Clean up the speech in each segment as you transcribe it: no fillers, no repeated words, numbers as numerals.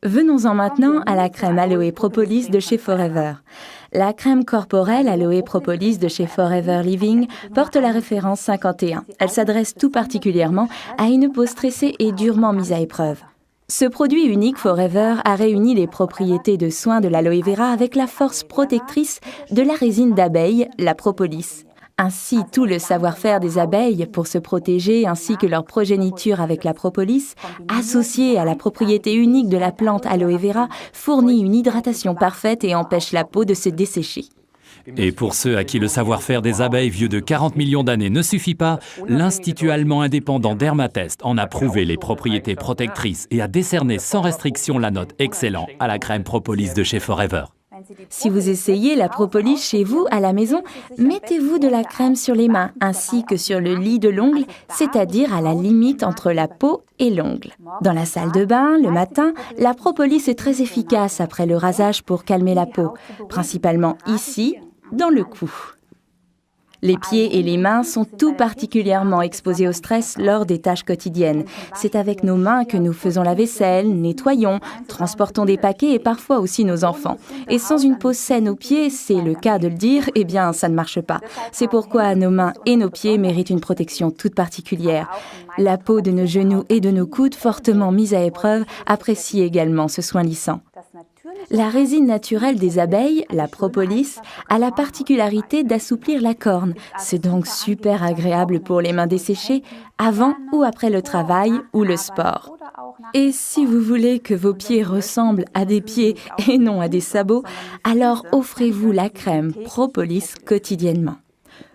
Venons-en maintenant à la crème Aloe Propolis de chez Forever. La crème corporelle Aloe Propolis de chez Forever Living porte la référence 51. Elle s'adresse tout particulièrement à une peau stressée et durement mise à épreuve. Ce produit unique Forever a réuni les propriétés de soins de l'aloe vera avec la force protectrice de la résine d'abeille, la propolis. Ainsi, tout le savoir-faire des abeilles pour se protéger ainsi que leur progéniture avec la propolis, associé à la propriété unique de la plante aloe vera, fournit une hydratation parfaite et empêche la peau de se dessécher. Et pour ceux à qui le savoir-faire des abeilles vieux de 40 millions d'années ne suffit pas, l'Institut allemand indépendant Dermatest en a prouvé les propriétés protectrices et a décerné sans restriction la note excellent à la crème propolis de chez Forever. Si vous essayez la propolis chez vous, à la maison, mettez-vous de la crème sur les mains ainsi que sur le lit de l'ongle, c'est-à-dire à la limite entre la peau et l'ongle. Dans la salle de bain, le matin, la propolis est très efficace après le rasage pour calmer la peau, principalement ici, dans le cou. Les pieds et les mains sont tout particulièrement exposés au stress lors des tâches quotidiennes. C'est avec nos mains que nous faisons la vaisselle, nettoyons, transportons des paquets et parfois aussi nos enfants. Et sans une peau saine aux pieds, c'est le cas de le dire, eh bien ça ne marche pas. C'est pourquoi nos mains et nos pieds méritent une protection toute particulière. La peau de nos genoux et de nos coudes, fortement mise à épreuve, apprécie également ce soin lissant. La résine naturelle des abeilles, la propolis, a la particularité d'assouplir la corne. C'est donc super agréable pour les mains desséchées, avant ou après le travail ou le sport. Et si vous voulez que vos pieds ressemblent à des pieds et non à des sabots, alors offrez-vous la crème propolis quotidiennement.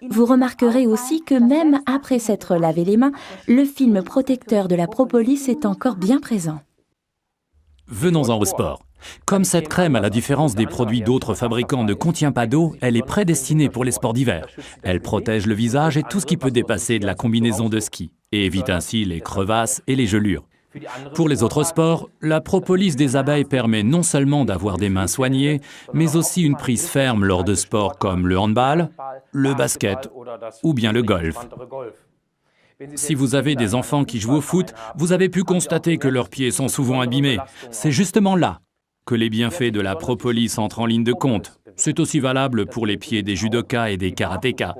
Vous remarquerez aussi que même après s'être lavé les mains, le film protecteur de la propolis est encore bien présent. Venons-en au sport. Comme cette crème, à la différence des produits d'autres fabricants, ne contient pas d'eau, elle est prédestinée pour les sports d'hiver. Elle protège le visage et tout ce qui peut dépasser de la combinaison de ski, et évite ainsi les crevasses et les gelures. Pour les autres sports, la propolis des abeilles permet non seulement d'avoir des mains soignées, mais aussi une prise ferme lors de sports comme le handball, le basket ou bien le golf. Si vous avez des enfants qui jouent au foot, vous avez pu constater que leurs pieds sont souvent abîmés. C'est justement là que les bienfaits de la propolis entrent en ligne de compte. C'est aussi valable pour les pieds des judokas et des karatékas.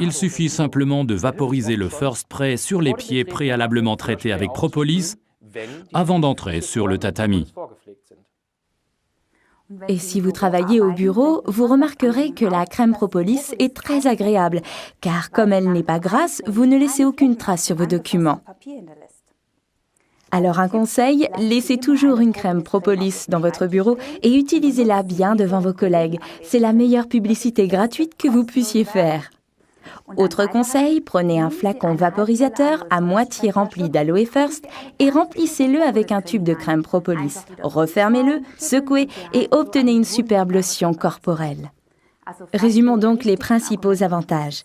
Il suffit simplement de vaporiser le First Spray sur les pieds préalablement traités avec propolis avant d'entrer sur le tatami. Et si vous travaillez au bureau, vous remarquerez que la crème propolis est très agréable, car comme elle n'est pas grasse, vous ne laissez aucune trace sur vos documents. Alors un conseil, laissez toujours une crème propolis dans votre bureau et utilisez-la bien devant vos collègues. C'est la meilleure publicité gratuite que vous puissiez faire. Autre conseil, prenez un flacon vaporisateur à moitié rempli d'Aloe First et remplissez-le avec un tube de crème propolis. Refermez-le, secouez et obtenez une superbe lotion corporelle. Résumons donc les principaux avantages.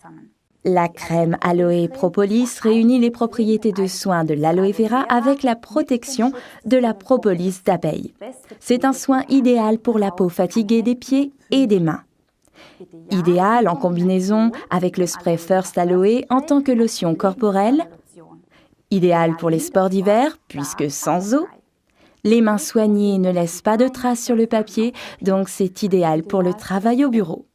La crème Aloe Propolis réunit les propriétés de soins de l'aloe vera avec la protection de la propolis d'abeille. C'est un soin idéal pour la peau fatiguée des pieds et des mains. Idéal en combinaison avec le spray First Aloe en tant que lotion corporelle. Idéal pour les sports d'hiver puisque sans eau. Les mains soignées ne laissent pas de traces sur le papier, donc c'est idéal pour le travail au bureau.